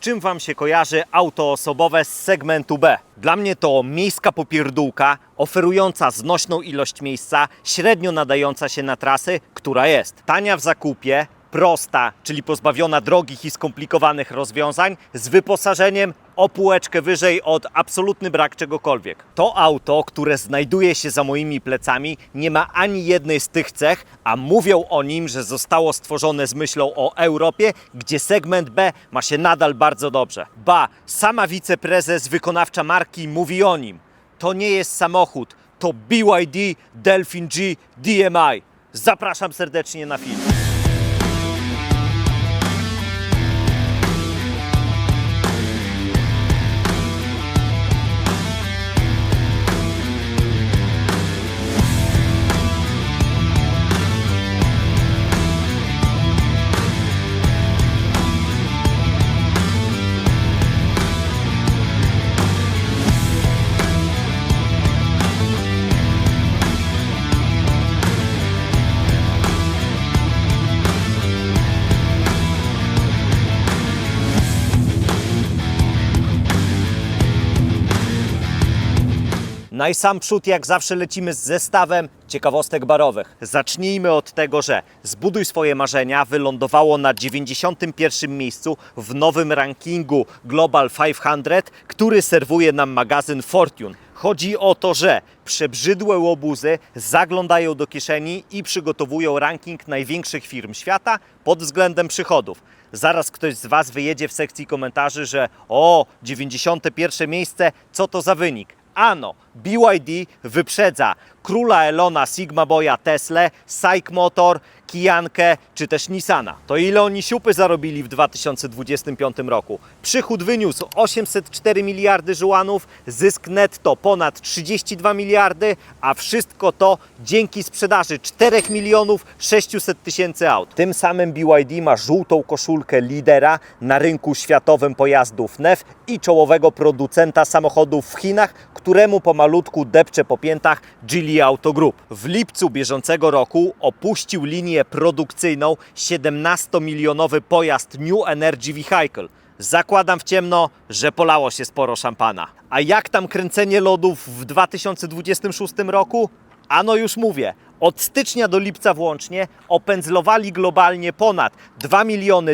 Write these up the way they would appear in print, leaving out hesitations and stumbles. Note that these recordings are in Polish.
czym Wam się kojarzy auto osobowe z segmentu B? Dla mnie to miejska popierdółka, oferująca znośną ilość miejsca, średnio nadająca się na trasy, która jest tania w zakupie, prosta, czyli pozbawiona drogich i skomplikowanych rozwiązań, z wyposażeniem o półeczkę wyżej od absolutny brak czegokolwiek. To auto, które znajduje się za moimi plecami, nie ma ani jednej z tych cech, a mówią o nim, że zostało stworzone z myślą o Europie, gdzie segment B ma się nadal bardzo dobrze. Ba, sama wiceprezes wykonawcza marki mówi o nim. To nie jest samochód, to BYD Delfin G DMI. Zapraszam serdecznie na film. No i sam przód, jak zawsze lecimy z zestawem ciekawostek barowych. Zacznijmy od tego, że Zbuduj swoje marzenia wylądowało na 91. miejscu w nowym rankingu Global 500, który serwuje nam magazyn Fortune. Chodzi o to, że przebrzydłe łobuzy zaglądają do kieszeni i przygotowują ranking największych firm świata pod względem przychodów. Zaraz ktoś z Was wyjedzie w sekcji komentarzy, że 91. miejsce, co to za wynik? Ano, BYD wyprzedza Króla Elona, Sigma Boya, Teslę, SAIC Motor, Kijankę czy też Nissana. To ile oni siupy zarobili w 2025 roku? Przychód wyniósł 804 miliardy żuanów, zysk netto ponad 32 miliardy, a wszystko to dzięki sprzedaży 4 milionów 600 tysięcy aut. Tym samym BYD ma żółtą koszulkę lidera na rynku światowym pojazdów NEF i czołowego producenta samochodów w Chinach, któremu pomalutku depcze po piętach Geely Auto Group. W lipcu bieżącego roku opuścił linię produkcyjną 17-milionowy pojazd New Energy Vehicle. Zakładam w ciemno, że polało się sporo szampana. A jak tam kręcenie lodów w 2026 roku? Ano już mówię, od stycznia do lipca włącznie opędzlowali globalnie ponad 2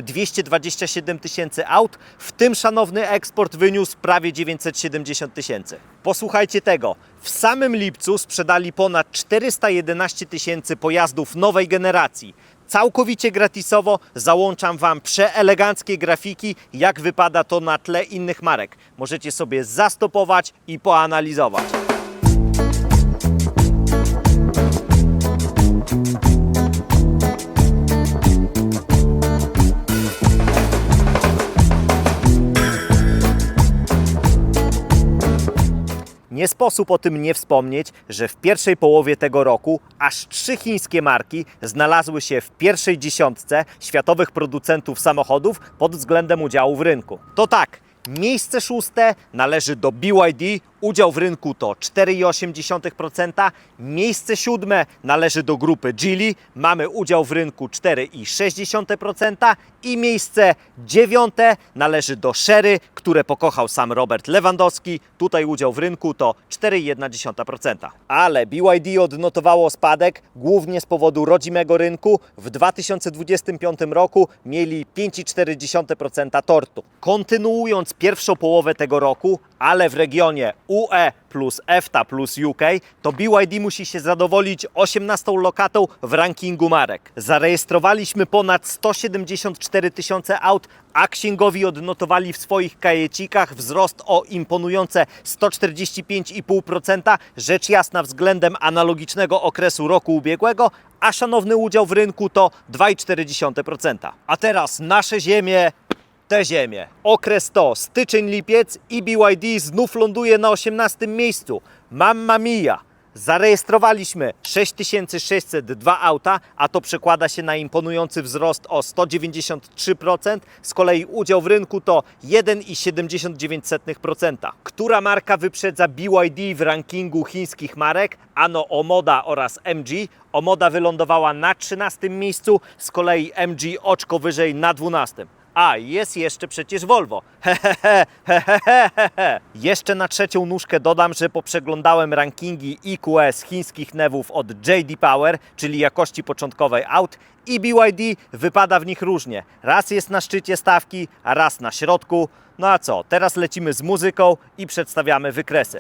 227 000 aut, w tym szanowny eksport wyniósł prawie 970 000. Posłuchajcie tego, w samym lipcu sprzedali ponad 411 000 pojazdów nowej generacji. Całkowicie gratisowo załączam Wam przeeleganckie grafiki, jak wypada to na tle innych marek. Możecie sobie zastopować i poanalizować. Nie sposób o tym nie wspomnieć, że w pierwszej połowie tego roku aż 3 chińskie marki znalazły się w pierwszej dziesiątce światowych producentów samochodów pod względem udziału w rynku. To tak, miejsce 6 należy do BYD, udział w rynku to 4,8%, miejsce 7 należy do grupy Geely, mamy udział w rynku 4,6% i miejsce 9 należy do Chery, które pokochał sam Robert Lewandowski, tutaj udział w rynku to 4,1%. Ale BYD odnotowało spadek głównie z powodu rodzimego rynku. W 2025 roku mieli 5,4% tortu. Kontynuując pierwszą połowę tego roku, ale w regionie UE plus EFTA plus UK, to BYD musi się zadowolić 18 lokatą w rankingu marek. Zarejestrowaliśmy ponad 174 000 aut, a księgowi odnotowali w swoich kajecikach wzrost o imponujące 145,5%, rzecz jasna względem analogicznego okresu roku ubiegłego, a szanowny udział w rynku to 2,4%. A teraz nasze ziemie, te ziemie. Okres to styczeń-lipiec i BYD znów ląduje na 18 miejscu. Mamma mia! Zarejestrowaliśmy 6602 auta, a to przekłada się na imponujący wzrost o 193%. Z kolei udział w rynku to 1,79%. Która marka wyprzedza BYD w rankingu chińskich marek? Ano Omoda oraz MG. Omoda wylądowała na 13 miejscu, z kolei MG oczko wyżej na 12. A, jest jeszcze przecież Volvo. Jeszcze na trzecią nóżkę dodam, że poprzeglądałem rankingi EQS chińskich NEV-ów od JD Power, czyli jakości początkowej aut, i BYD wypada w nich różnie. Raz jest na szczycie stawki, a raz na środku. No a co, teraz lecimy z muzyką i przedstawiamy wykresy.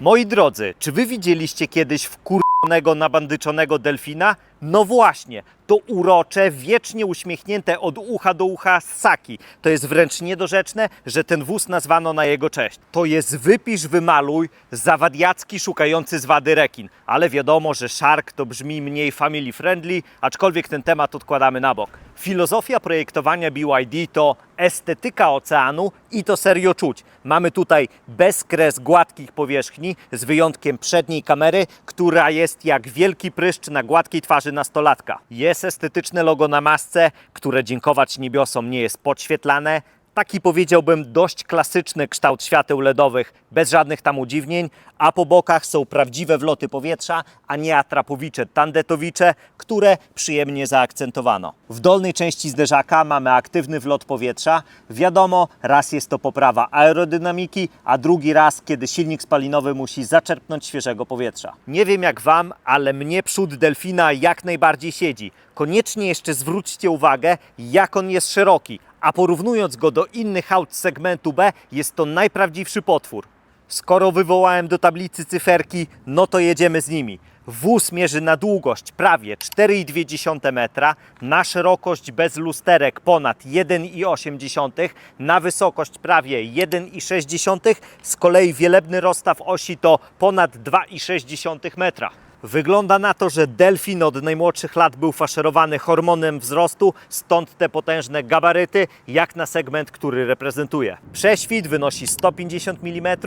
Moi drodzy, czy wy widzieliście kiedyś wkurzonego, nabandyczonego delfina? No właśnie, to urocze, wiecznie uśmiechnięte od ucha do ucha ssaki. To jest wręcz niedorzeczne, że ten wóz nazwano na jego cześć. To jest wypisz, wymaluj, zawadiacki, szukający zwady rekin. Ale wiadomo, że Shark to brzmi mniej family friendly, aczkolwiek ten temat odkładamy na bok. Filozofia projektowania BYD to estetyka oceanu i to serio czuć. Mamy tutaj bezkres gładkich powierzchni, z wyjątkiem przedniej kamery, która jest jak wielki pryszcz na gładkiej twarzy nastolatka. Jest estetyczne logo na masce, które dziękować niebiosom nie jest podświetlane. Taki, powiedziałbym, dość klasyczny kształt świateł LEDowych, bez żadnych tam udziwnień, a po bokach są prawdziwe wloty powietrza, a nie atrapowicze, tandetowicze, które przyjemnie zaakcentowano. W dolnej części zderzaka mamy aktywny wlot powietrza. Wiadomo, raz jest to poprawa aerodynamiki, a drugi raz, kiedy silnik spalinowy musi zaczerpnąć świeżego powietrza. Nie wiem jak wam, ale mnie przód delfina jak najbardziej siedzi. Koniecznie jeszcze zwróćcie uwagę, jak on jest szeroki. A porównując go do innych aut z segmentu B, jest to najprawdziwszy potwór. Skoro wywołałem do tablicy cyferki, no to jedziemy z nimi. Wóz mierzy na długość prawie 4,2 metra, na szerokość bez lusterek ponad 1,8, na wysokość prawie 1,6, z kolei wielebny rozstaw osi to ponad 2,6 metra. Wygląda na to, że delfin od najmłodszych lat był faszerowany hormonem wzrostu, stąd te potężne gabaryty, jak na segment, który reprezentuje. Prześwit wynosi 150 mm,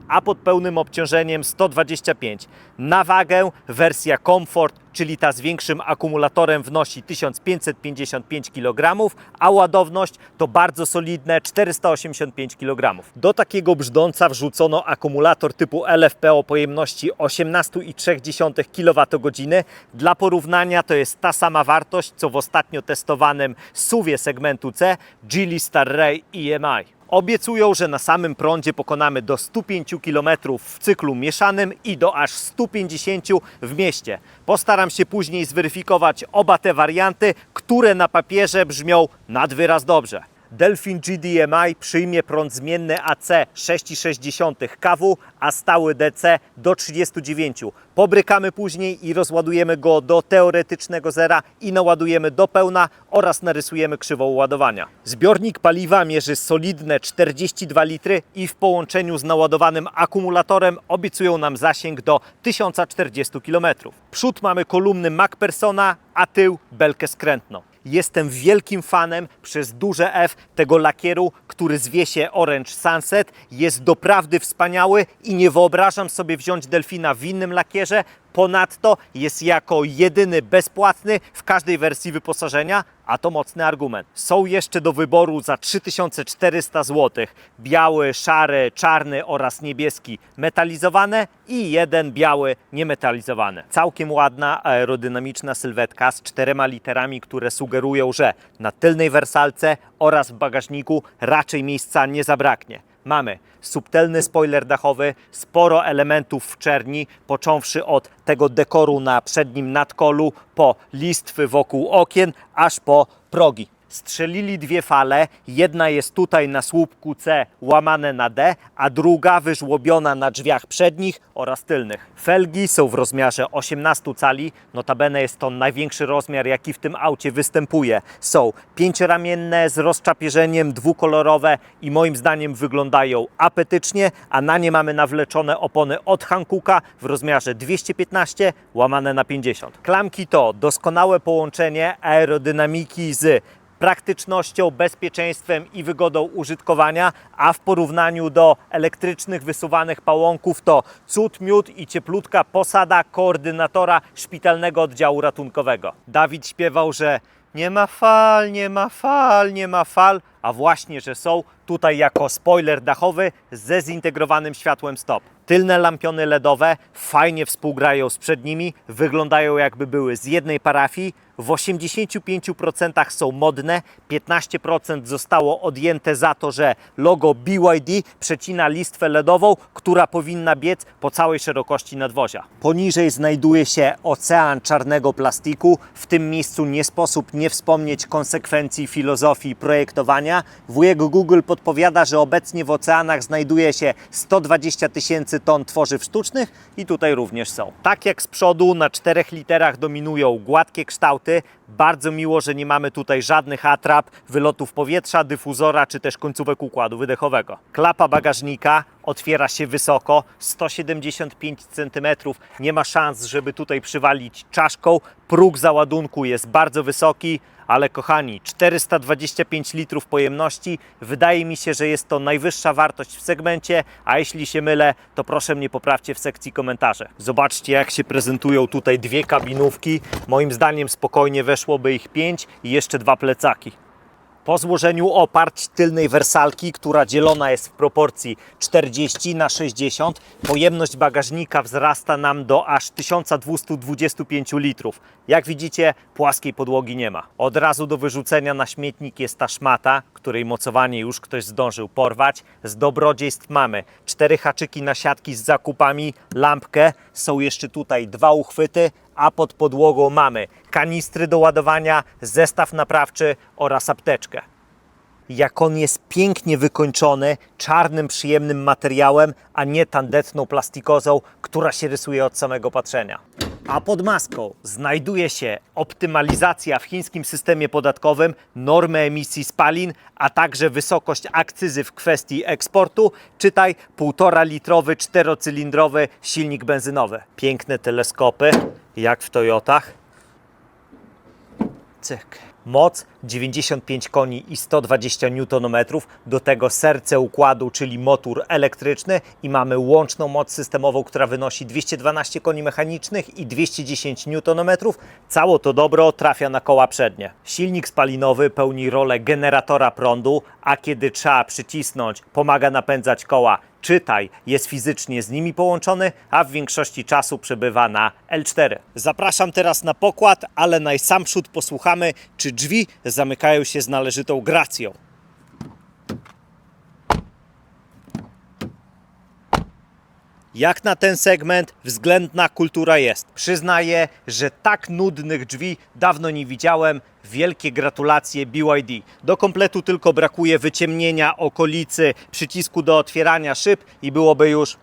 a pod pełnym obciążeniem 125. Na wagę wersja Comfort, czyli ta z większym akumulatorem, wnosi 1555 kg, a ładowność to bardzo solidne 485 kg. Do takiego brzdąca wrzucono akumulator typu LFP o pojemności 18,3 kWh. Dla porównania to jest ta sama wartość, co w ostatnio testowanym SUV-ie segmentu C Geely Starray EMI. Obiecują, że na samym prądzie pokonamy do 105 km w cyklu mieszanym i do aż 150 w mieście. Postaram się później zweryfikować oba te warianty, które na papierze brzmią nad wyraz dobrze. Delfin GDMI przyjmie prąd zmienny AC 6,6 kW, a stały DC do 39. Pobrykamy później i rozładujemy go do teoretycznego zera i naładujemy do pełna oraz narysujemy krzywą ładowania. Zbiornik paliwa mierzy solidne 42 litry i w połączeniu z naładowanym akumulatorem obiecują nam zasięg do 1040 km. Przód mamy kolumny MacPhersona, a tył belkę skrętną. Jestem wielkim fanem przez duże F tego lakieru, który zwie się Orange Sunset. Jest doprawdy wspaniały i nie wyobrażam sobie wziąć delfina w innym lakierze. Ponadto jest jako jedyny bezpłatny w każdej wersji wyposażenia, a to mocny argument. Są jeszcze do wyboru za 3400 zł. Biały, szary, czarny oraz niebieski metalizowane i jeden biały niemetalizowany. Całkiem ładna aerodynamiczna sylwetka z 4 literami, które sugerują, że na tylnej wersalce oraz w bagażniku raczej miejsca nie zabraknie. Mamy subtelny spoiler dachowy, sporo elementów w czerni, począwszy od tego dekoru na przednim nadkolu, po listwy wokół okien, aż po progi. Strzelili dwie fale, jedna jest tutaj na słupku C łamane na D, a druga wyżłobiona na drzwiach przednich oraz tylnych. Felgi są w rozmiarze 18 cali, notabene jest to największy rozmiar, jaki w tym aucie występuje. Są pięcioramienne z rozczapierzeniem, dwukolorowe i moim zdaniem wyglądają apetycznie, a na nie mamy nawleczone opony od Hankooka w rozmiarze 215 łamane na 50. Klamki to doskonałe połączenie aerodynamiki z praktycznością, bezpieczeństwem i wygodą użytkowania, a w porównaniu do elektrycznych wysuwanych pałąków to cud, miód i cieplutka posada koordynatora szpitalnego oddziału ratunkowego. Dawid śpiewał, że nie ma fal, nie ma fal, nie ma fal, a właśnie, że są tutaj jako spoiler dachowy ze zintegrowanym światłem stop. Tylne lampiony LEDowe fajnie współgrają z przednimi, wyglądają jakby były z jednej parafii. W 85% są modne, 15% zostało odjęte za to, że logo BYD przecina listwę LEDową, która powinna biec po całej szerokości nadwozia. Poniżej znajduje się ocean czarnego plastiku. W tym miejscu nie sposób nie wspomnieć konsekwencji filozofii projektowania. Wujek Google podpowiada, że obecnie w oceanach znajduje się 120 000 ton tworzyw sztucznych i tutaj również są. Tak jak z przodu na 4 literach dominują gładkie kształty. Bardzo miło, że nie mamy tutaj żadnych atrap, wylotów powietrza, dyfuzora czy też końcówek układu wydechowego. Klapa bagażnika otwiera się wysoko, 175 cm. Nie ma szans, żeby tutaj przywalić czaszką. Próg załadunku jest bardzo wysoki, ale kochani, 425 litrów pojemności. Wydaje mi się, że jest to najwyższa wartość w segmencie, a jeśli się mylę, to proszę mnie poprawcie w sekcji komentarzy. Zobaczcie, jak się prezentują tutaj dwie kabinówki. Moim zdaniem spokojnie weszłoby ich 5 i jeszcze 2 plecaki. Po złożeniu oparć tylnej wersalki, która dzielona jest w proporcji 40/60, pojemność bagażnika wzrasta nam do aż 1225 litrów. Jak widzicie, płaskiej podłogi nie ma. Od razu do wyrzucenia na śmietnik jest ta szmata, której mocowanie już ktoś zdążył porwać. Z dobrodziejstw mamy 4 haczyki na siatki z zakupami, lampkę, są jeszcze tutaj 2 uchwyty, a pod podłogą mamy kanistry do ładowania, zestaw naprawczy oraz apteczkę. Jak on jest pięknie wykończony czarnym, przyjemnym materiałem, a nie tandetną plastikozą, która się rysuje od samego patrzenia. A pod maską znajduje się optymalizacja w chińskim systemie podatkowym, normy emisji spalin, a także wysokość akcyzy w kwestii eksportu, czytaj 1,5-litrowy, 4-cylindrowy silnik benzynowy. Piękne teleskopy, jak w Toyotach. Cyk. Moc 95 koni i 120 Nm, do tego serce układu, czyli motor elektryczny i mamy łączną moc systemową, która wynosi 212 koni mechanicznych i 210 Nm. Cało to dobro trafia na koła przednie. Silnik spalinowy pełni rolę generatora prądu, a kiedy trzeba przycisnąć, pomaga napędzać koła. Czytaj, jest fizycznie z nimi połączony, a w większości czasu przebywa na L4. Zapraszam teraz na pokład, ale na sam przód posłuchamy, czy drzwi zamykają się z należytą gracją. Jak na ten segment względna kultura jest. Przyznaję, że tak nudnych drzwi dawno nie widziałem. Wielkie gratulacje BYD. Do kompletu tylko brakuje wyciemnienia okolicy przycisku do otwierania szyb i byłoby już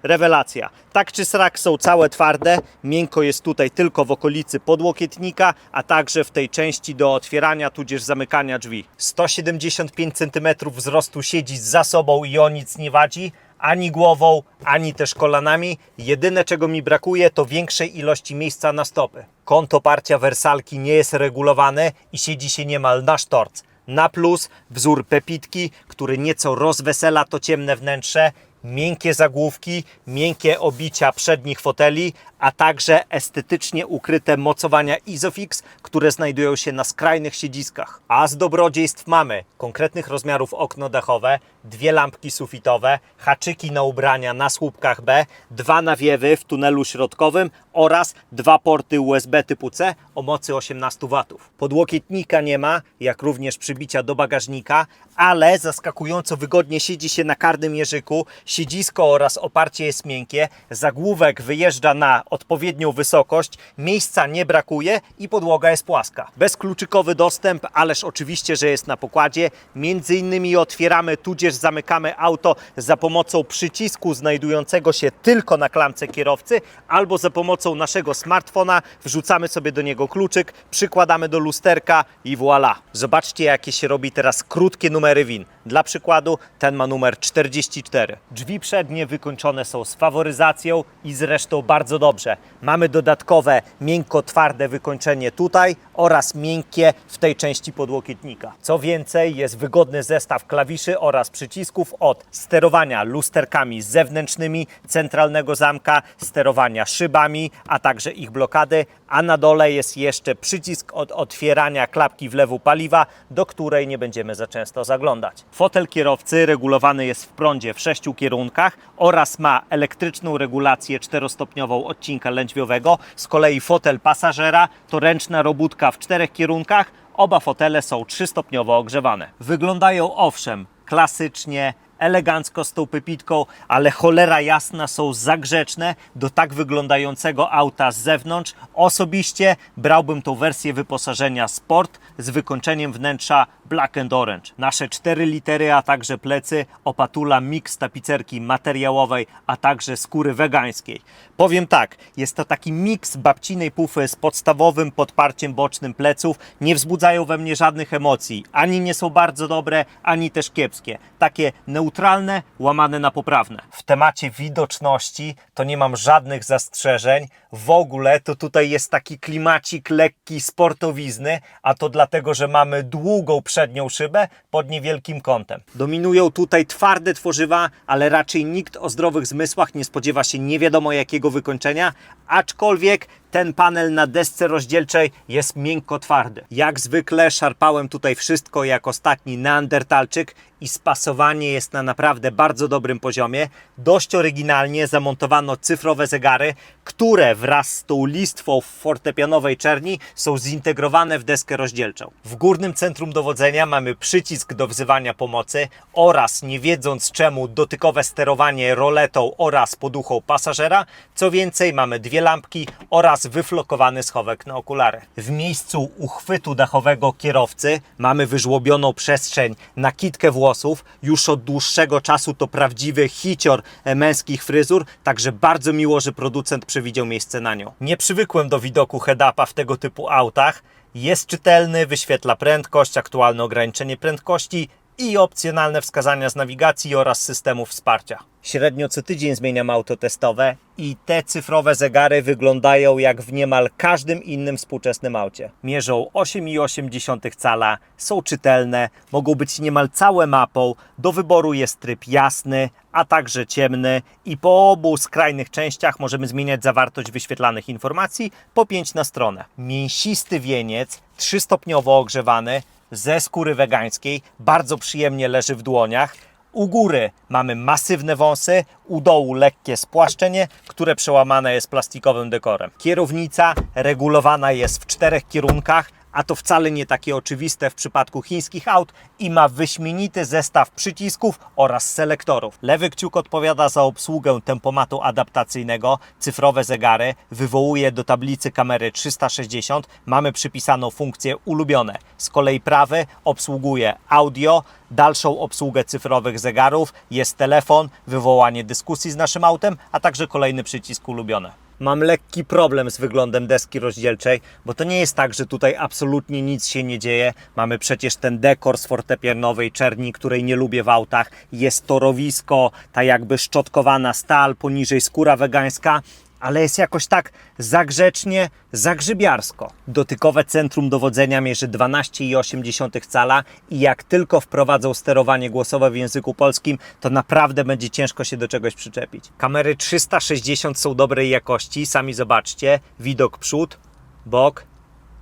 rewelacja. Tak czy srak są całe twarde, miękko jest tutaj tylko w okolicy podłokietnika, a także w tej części do otwierania tudzież zamykania drzwi. 175 cm wzrostu siedzi za sobą i o nic nie wadzi. Ani głową, ani też kolanami. Jedyne, czego mi brakuje, to większej ilości miejsca na stopy. Kąt oparcia wersalki nie jest regulowany i siedzi się niemal na sztorc. Na plus wzór pepitki, który nieco rozwesela to ciemne wnętrze, miękkie zagłówki, miękkie obicia przednich foteli, a także estetycznie ukryte mocowania Isofix, które znajdują się na skrajnych siedziskach. A z dobrodziejstw mamy konkretnych rozmiarów okno dachowe, 2 lampki sufitowe, haczyki na ubrania na słupkach B, 2 nawiewy w tunelu środkowym oraz 2 porty USB typu C o mocy 18 W. Podłokietnika nie ma, jak również przybicia do bagażnika, ale zaskakująco wygodnie siedzi się na karnym jeżyku, siedzisko oraz oparcie jest miękkie, zagłówek wyjeżdża na odpowiednią wysokość, miejsca nie brakuje i podłoga jest płaska. Bezkluczykowy dostęp, ależ oczywiście, że jest na pokładzie. Między innymi otwieramy tudzież zamykamy auto za pomocą przycisku znajdującego się tylko na klamce kierowcy albo za pomocą naszego smartfona wrzucamy sobie do niego kluczyk, przykładamy do lusterka i voilà. Zobaczcie, jakie się robi teraz krótkie numery WIN. Dla przykładu ten ma numer 44. Drzwi przednie wykończone są z faworyzacją i zresztą bardzo dobrze. dobrze. Mamy dodatkowe miękko-twarde wykończenie tutaj oraz miękkie w tej części podłokietnika. Co więcej, jest wygodny zestaw klawiszy oraz przycisków od sterowania lusterkami zewnętrznymi, centralnego zamka, sterowania szybami, a także ich blokady, a na dole jest jeszcze przycisk od otwierania klapki wlewu paliwa, do której nie będziemy za często zaglądać. Fotel kierowcy regulowany jest w prądzie w 6 kierunkach oraz ma elektryczną regulację 4-stopniową odcinka lędźwiowego. Z kolei fotel pasażera to ręczna robótka w 4 kierunkach. Oba fotele są 3-stopniowo ogrzewane. Wyglądają owszem klasycznie, elegancko z tą pypitką, ale cholera jasna są za grzeczne do tak wyglądającego auta z zewnątrz. Osobiście brałbym tą wersję wyposażenia Sport z wykończeniem wnętrza Black and Orange. Nasze 4 litery, a także plecy opatula miks tapicerki materiałowej, a także skóry wegańskiej. Powiem tak, jest to taki miks babcinej pufy z podstawowym podparciem bocznym pleców. Nie wzbudzają we mnie żadnych emocji. Ani nie są bardzo dobre, ani też kiepskie. Takie neutralne, łamane na poprawne. W temacie widoczności to nie mam żadnych zastrzeżeń. W ogóle to tutaj jest taki klimacik lekki sportowizny, a to dlatego, że mamy długą przednią szybę pod niewielkim kątem. Dominują tutaj twarde tworzywa, ale raczej nikt o zdrowych zmysłach nie spodziewa się nie wiadomo jakiego wykończenia, aczkolwiek ten panel na desce rozdzielczej jest miękko twardy. Jak zwykle szarpałem tutaj wszystko jak ostatni neandertalczyk i spasowanie jest na naprawdę bardzo dobrym poziomie. Dość oryginalnie zamontowano cyfrowe zegary, które wraz z tą listwą w fortepianowej czerni są zintegrowane w deskę rozdzielczą. W górnym centrum dowodzenia mamy przycisk do wzywania pomocy oraz, nie wiedząc czemu, dotykowe sterowanie roletą oraz poduchą pasażera. Co więcej, mamy 2 lampki oraz wyflokowany schowek na okulary. W miejscu uchwytu dachowego kierowcy mamy wyżłobioną przestrzeń na kitkę włosów. Już od dłuższego czasu to prawdziwy hicior męskich fryzur, także bardzo miło, że producent przewidział miejsce na nią. Nie przywykłem do widoku head-upa w tego typu autach. Jest czytelny, wyświetla prędkość, aktualne ograniczenie prędkości i opcjonalne wskazania z nawigacji oraz systemu wsparcia. Średnio co tydzień zmieniam auto testowe i te cyfrowe zegary wyglądają jak w niemal każdym innym współczesnym aucie. Mierzą 8,8 cala, są czytelne, mogą być niemal całe mapą. Do wyboru jest tryb jasny, a także ciemny i po obu skrajnych częściach możemy zmieniać zawartość wyświetlanych informacji po 5 na stronę. Mięsisty wieniec, 3-stopniowo ogrzewany, ze skóry wegańskiej, bardzo przyjemnie leży w dłoniach. U góry mamy masywne wąsy, u dołu lekkie spłaszczenie, które przełamane jest plastikowym dekorem. Kierownica regulowana jest w 4 kierunkach, a to wcale nie takie oczywiste w przypadku chińskich aut i ma wyśmienity zestaw przycisków oraz selektorów. Lewy kciuk odpowiada za obsługę tempomatu adaptacyjnego, cyfrowe zegary, wywołuje do tablicy kamery 360, mamy przypisaną funkcję ulubione. Z kolei prawy obsługuje audio, dalszą obsługę cyfrowych zegarów, jest telefon, wywołanie dyskusji z naszym autem, a także kolejny przycisk ulubione. Mam lekki problem z wyglądem deski rozdzielczej, bo to nie jest tak, że tutaj absolutnie nic się nie dzieje. Mamy przecież ten dekor z fortepianowej czerni, której nie lubię w autach. Jest torowisko, ta jakby szczotkowana stal, poniżej skóra wegańska, ale jest jakoś tak zagrzecznie, zagrzybiarsko. Dotykowe centrum dowodzenia mierzy 12,8 cala i jak tylko wprowadzą sterowanie głosowe w języku polskim, to naprawdę będzie ciężko się do czegoś przyczepić. Kamery 360 są dobrej jakości, sami zobaczcie. Widok przód, bok,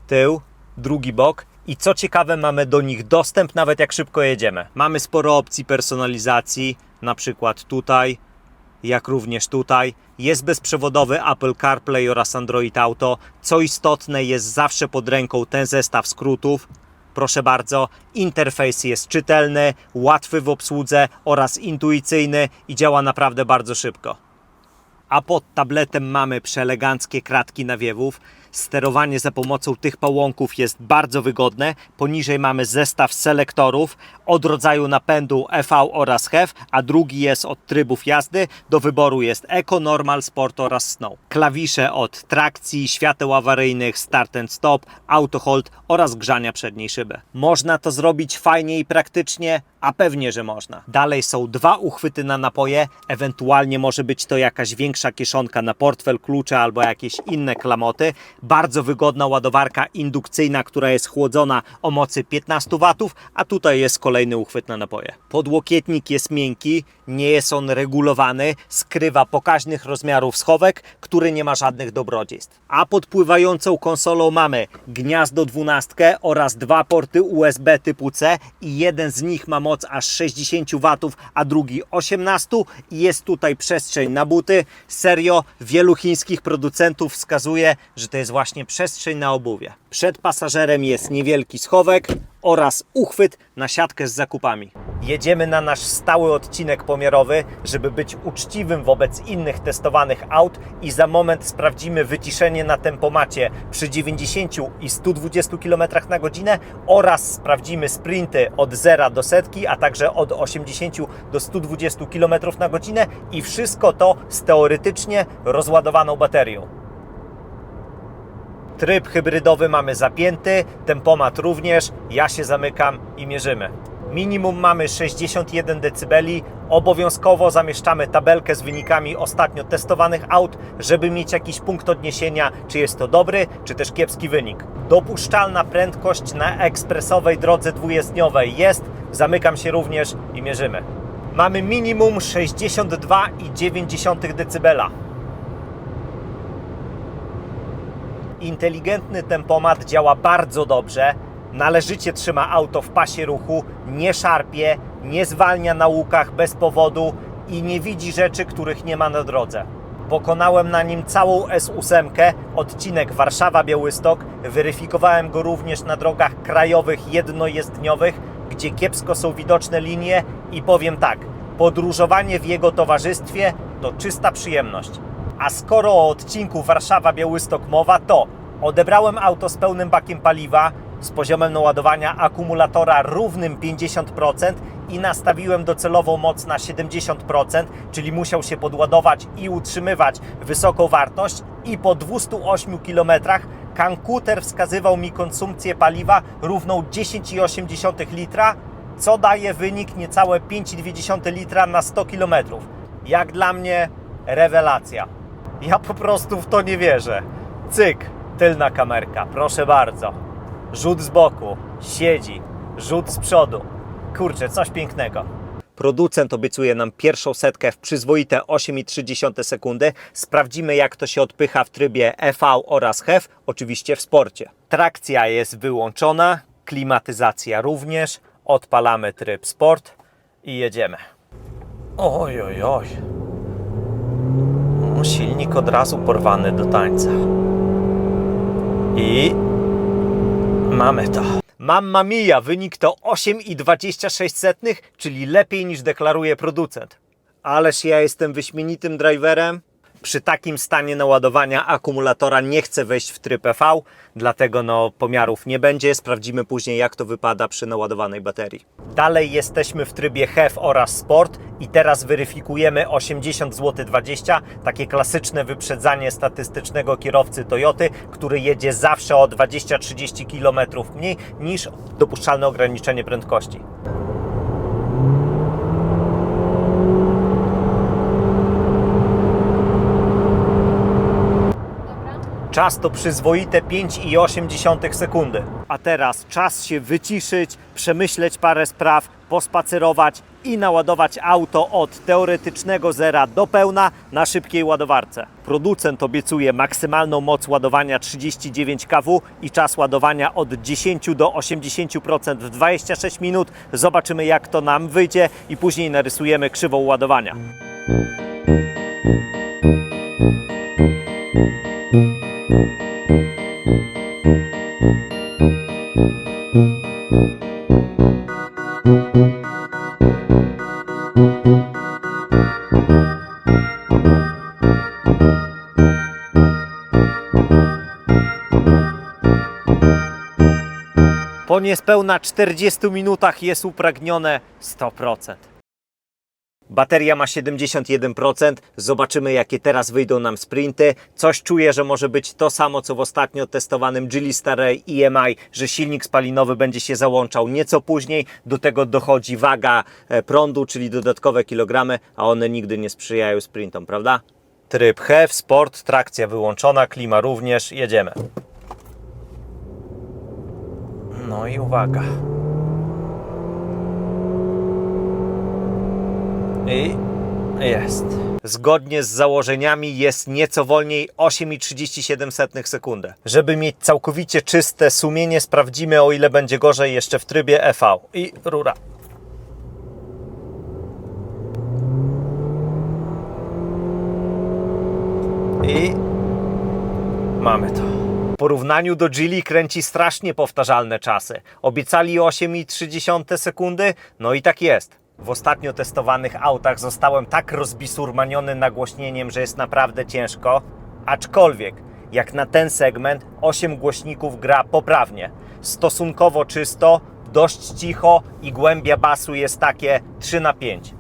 tył, drugi bok. I co ciekawe, mamy do nich dostęp nawet jak szybko jedziemy. Mamy sporo opcji personalizacji, na przykład tutaj, jak również tutaj. Jest bezprzewodowy Apple CarPlay oraz Android Auto. Co istotne, jest zawsze pod ręką ten zestaw skrótów. Proszę bardzo, interfejs jest czytelny, łatwy w obsłudze oraz intuicyjny i działa naprawdę bardzo szybko. A pod tabletem mamy przeeleganckie kratki nawiewów. Sterowanie za pomocą tych pałąków jest bardzo wygodne. Poniżej mamy zestaw selektorów od rodzaju napędu EV oraz HEV, a drugi jest od trybów jazdy. Do wyboru jest Eco, Normal, Sport oraz Snow. Klawisze od trakcji, świateł awaryjnych, start and stop, auto hold oraz grzania przedniej szyby. Można to zrobić fajnie i praktycznie, a pewnie, że można. Dalej są dwa uchwyty na napoje, ewentualnie może być to jakaś większa kieszonka na portfel, klucze albo jakieś inne klamoty. Bardzo wygodna ładowarka indukcyjna, która jest chłodzona o mocy 15 W, a tutaj jest kolejny uchwyt na napoje. Podłokietnik jest miękki, nie jest on regulowany, skrywa pokaźnych rozmiarów schowek, który nie ma żadnych dobrodziejstw. A pod pływającą konsolą mamy gniazdo 12 oraz dwa porty USB typu C i jeden z nich ma moc aż 60 W, a drugi 18 i jest tutaj przestrzeń na buty. Serio, wielu chińskich producentów wskazuje, że to jest właśnie przestrzeń na obuwie. Przed pasażerem jest niewielki schowek oraz uchwyt na siatkę z zakupami. Jedziemy na nasz stały odcinek pomiarowy, żeby być uczciwym wobec innych testowanych aut i za moment sprawdzimy wyciszenie na tempomacie przy 90 i 120 km na godzinę oraz sprawdzimy sprinty od 0 do setki, a także od 80 do 120 km na godzinę i wszystko to z teoretycznie rozładowaną baterią. Tryb hybrydowy mamy zapięty, tempomat również, ja się zamykam i mierzymy. Minimum mamy 61 dB, obowiązkowo zamieszczamy tabelkę z wynikami ostatnio testowanych aut, żeby mieć jakiś punkt odniesienia, czy jest to dobry, czy też kiepski wynik. Dopuszczalna prędkość na ekspresowej drodze dwujezdniowej jest, zamykam się również i mierzymy. Mamy minimum 62,9 dB. Inteligentny tempomat działa bardzo dobrze, należycie trzyma auto w pasie ruchu, nie szarpie, nie zwalnia na łukach bez powodu i nie widzi rzeczy, których nie ma na drodze. Pokonałem na nim całą S8, odcinek Warszawa-Białystok, weryfikowałem go również na drogach krajowych jednojezdniowych, gdzie kiepsko są widoczne linie i powiem tak, podróżowanie w jego towarzystwie to czysta przyjemność. A skoro o odcinku Warszawa-Białystok mowa, to odebrałem auto z pełnym bakiem paliwa, z poziomem naładowania akumulatora równym 50% i nastawiłem docelową moc na 70%, czyli musiał się podładować i utrzymywać wysoką wartość i po 208 km komputer wskazywał mi konsumpcję paliwa równą 10,8 litra, co daje wynik niecałe 5,2 litra na 100 km. Jak dla mnie rewelacja. Ja po prostu w to nie wierzę. Cyk, tylna kamerka, proszę bardzo. Rzut z boku, siedzi, rzut z przodu. Kurczę, coś pięknego. Producent obiecuje nam pierwszą setkę w przyzwoite 8,3 sekundy. Sprawdzimy, jak to się odpycha w trybie EV oraz HEV, oczywiście w sporcie. Trakcja jest wyłączona, klimatyzacja również. Odpalamy tryb sport i jedziemy. Oj, oj, oj. Silnik od razu porwany do tańca. I mamy to. Mamma mia, wynik to 8,26, czyli lepiej niż deklaruje producent. Ależ ja jestem wyśmienitym driverem. Przy takim stanie naładowania akumulatora nie chcę wejść w tryb EV, dlatego pomiarów nie będzie. Sprawdzimy później, jak to wypada przy naładowanej baterii. Dalej jesteśmy w trybie HEV oraz Sport i teraz weryfikujemy 80 zł 20, takie klasyczne wyprzedzanie statystycznego kierowcy Toyoty, który jedzie zawsze o 20-30 km mniej niż dopuszczalne ograniczenie prędkości. Czas to przyzwoite 5,8 sekundy. A teraz czas się wyciszyć, przemyśleć parę spraw, pospacerować i naładować auto od teoretycznego zera do pełna na szybkiej ładowarce. Producent obiecuje maksymalną moc ładowania 39 kW i czas ładowania od 10 do 80% w 26 minut. Zobaczymy, jak to nam wyjdzie i później narysujemy krzywą ładowania. Po niespełna 40 minutach jest upragnione 100%. Bateria ma 71%. Zobaczymy, jakie teraz wyjdą nam sprinty. Coś czuję, że może być to samo, co w ostatnio testowanym Geely Starray EMI, że silnik spalinowy będzie się załączał nieco później. Do tego dochodzi waga prądu, czyli dodatkowe kilogramy, a one nigdy nie sprzyjają sprintom, prawda? Tryb HEV, sport, trakcja wyłączona, klima również. Jedziemy. No i uwaga. I jest. Zgodnie z założeniami jest nieco wolniej 8,37 sekundy. Żeby mieć całkowicie czyste sumienie, sprawdzimy, o ile będzie gorzej jeszcze w trybie EV. I rura. I mamy to. W porównaniu do Geely kręci strasznie powtarzalne czasy. Obiecali 8,3 sekundy, no i tak jest. W ostatnio testowanych autach zostałem tak rozbisurmaniony nagłośnieniem, że jest naprawdę ciężko. Aczkolwiek, jak na ten segment, 8 głośników gra poprawnie. Stosunkowo czysto, dość cicho i głębia basu jest takie 3/5.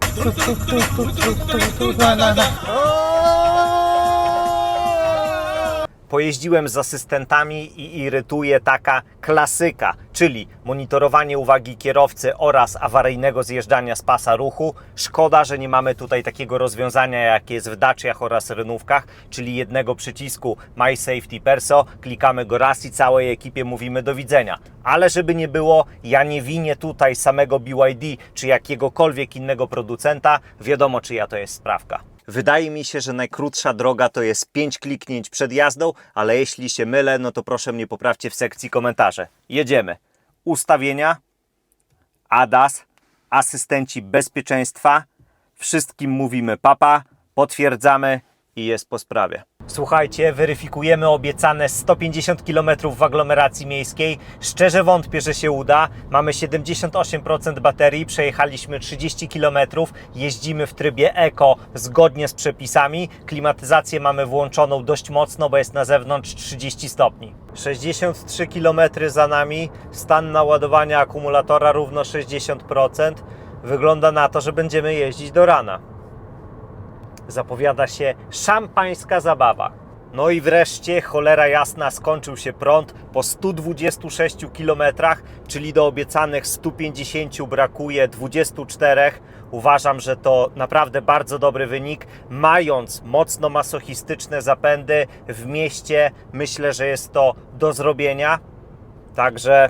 Pojeździłem z asystentami i irytuje taka klasyka, czyli monitorowanie uwagi kierowcy oraz awaryjnego zjeżdżania z pasa ruchu. Szkoda, że nie mamy tutaj takiego rozwiązania, jak jest w Daciach oraz Renówkach, czyli jednego przycisku My Safety Perso, klikamy go raz i całej ekipie mówimy do widzenia. Ale żeby nie było, ja nie winię tutaj samego BYD czy jakiegokolwiek innego producenta, wiadomo czyja to jest sprawka. Wydaje mi się, że najkrótsza droga to jest 5 kliknięć przed jazdą, ale jeśli się mylę, no to proszę mnie poprawcie w sekcji komentarzy. Jedziemy. Ustawienia, ADAS, asystenci bezpieczeństwa, wszystkim mówimy papa, potwierdzamy i jest po sprawie. Słuchajcie, weryfikujemy obiecane 150 km w aglomeracji miejskiej. Szczerze wątpię, że się uda. Mamy 78% baterii, przejechaliśmy 30 km, jeździmy w trybie Eco zgodnie z przepisami. Klimatyzację mamy włączoną dość mocno, bo jest na zewnątrz 30 stopni. 63 km za nami, stan naładowania akumulatora równo 60%. Wygląda na to, że będziemy jeździć do rana. Zapowiada się szampańska zabawa. No i wreszcie, cholera jasna, skończył się prąd po 126 km, czyli do obiecanych 150 brakuje 24. Uważam, że to naprawdę bardzo dobry wynik. Mając mocno masochistyczne zapędy w mieście, myślę, że jest to do zrobienia. Także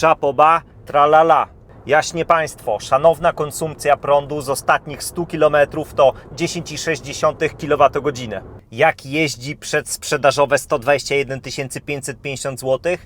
chapeau bas, tralala. Jaśnie Państwo, szanowna konsumpcja prądu z ostatnich 100 km to 10,6 kWh. Jak jeździ przedsprzedażowe 121 550 zł?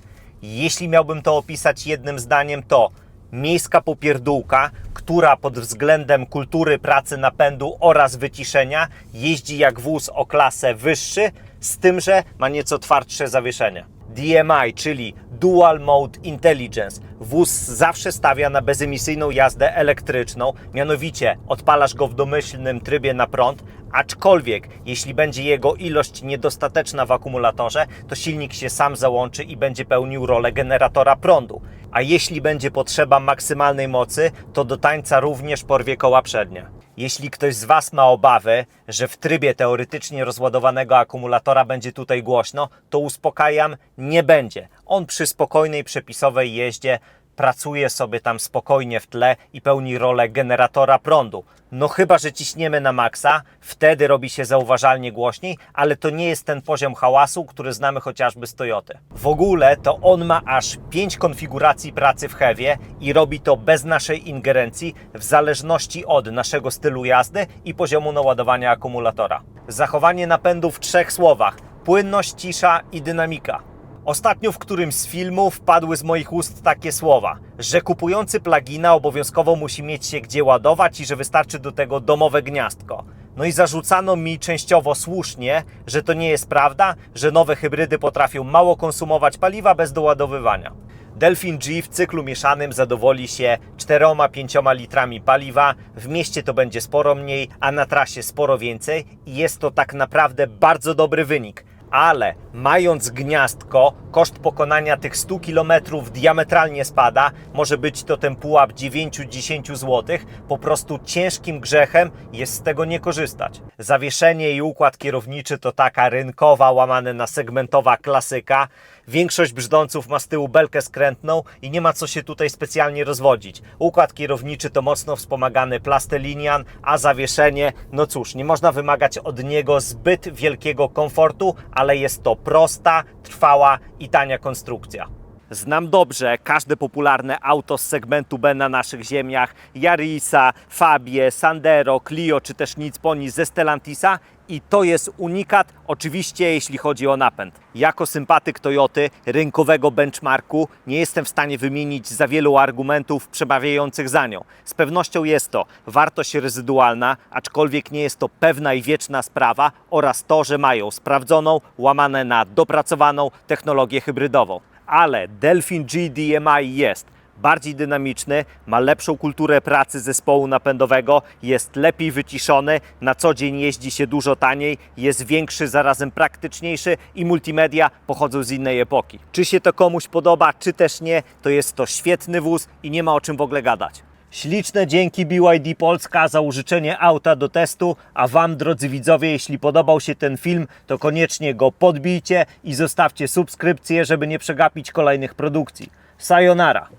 Jeśli miałbym to opisać jednym zdaniem, to miejska popierdółka, która pod względem kultury pracy napędu oraz wyciszenia jeździ jak wóz o klasę wyższy, z tym, że ma nieco twardsze zawieszenie. DMI, czyli Dual Mode Intelligence. Wóz zawsze stawia na bezemisyjną jazdę elektryczną, mianowicie odpalasz go w domyślnym trybie na prąd, aczkolwiek jeśli będzie jego ilość niedostateczna w akumulatorze, to silnik się sam załączy i będzie pełnił rolę generatora prądu. A jeśli będzie potrzeba maksymalnej mocy, to do tańca również porwie koła przednie. Jeśli ktoś z Was ma obawy, że w trybie teoretycznie rozładowanego akumulatora będzie tutaj głośno, to uspokajam, nie będzie. On przy spokojnej przepisowej jeździe pracuje sobie tam spokojnie w tle i pełni rolę generatora prądu. No chyba, że ciśniemy na maksa, wtedy robi się zauważalnie głośniej, ale to nie jest ten poziom hałasu, który znamy chociażby z Toyoty. W ogóle to on ma aż 5 konfiguracji pracy w HEV-ie i robi to bez naszej ingerencji, w zależności od naszego stylu jazdy i poziomu naładowania akumulatora. Zachowanie napędu w 3 słowach: płynność, cisza i dynamika. Ostatnio w którymś z filmów padły z moich ust takie słowa, że kupujący plugina obowiązkowo musi mieć się gdzie ładować i że wystarczy do tego domowe gniazdko. No i zarzucano mi częściowo słusznie, że to nie jest prawda, że nowe hybrydy potrafią mało konsumować paliwa bez doładowywania. Delfin G w cyklu mieszanym zadowoli się 4-5 litrami paliwa, w mieście to będzie sporo mniej, a na trasie sporo więcej i jest to tak naprawdę bardzo dobry wynik. ale mając gniazdko, koszt pokonania tych 100 km diametralnie spada. Może być to ten pułap 9-10 zł. Po prostu ciężkim grzechem jest z tego nie korzystać. Zawieszenie i układ kierowniczy to taka rynkowa, łamane na segmentowa klasyka. Większość brzdąców ma z tyłu belkę skrętną i nie ma co się tutaj specjalnie rozwodzić. Układ kierowniczy to mocno wspomagany plastelinian, a zawieszenie, no cóż, nie można wymagać od niego zbyt wielkiego komfortu, ale jest to prosta, trwała i tania konstrukcja. Znam dobrze każde popularne auto z segmentu B na naszych ziemiach, Yarisa, Fabie, Sandero, Clio czy też nic po nic ze Stellantisa i to jest unikat, oczywiście jeśli chodzi o napęd. Jako sympatyk Toyoty, rynkowego benchmarku, nie jestem w stanie wymienić za wielu argumentów przemawiających za nią. Z pewnością jest to wartość rezydualna, aczkolwiek nie jest to pewna i wieczna sprawa oraz to, że mają sprawdzoną, łamane na dopracowaną technologię hybrydową. Ale Delfin GDMI jest bardziej dynamiczny, ma lepszą kulturę pracy zespołu napędowego, jest lepiej wyciszony, na co dzień jeździ się dużo taniej, jest większy, zarazem praktyczniejszy i multimedia pochodzą z innej epoki. Czy się to komuś podoba, czy też nie, to jest to świetny wóz i nie ma o czym w ogóle gadać. Śliczne dzięki BYD Polska za użyczenie auta do testu, a Wam, drodzy widzowie, jeśli podobał się ten film, to koniecznie go podbijcie i zostawcie subskrypcję, żeby nie przegapić kolejnych produkcji. Sayonara!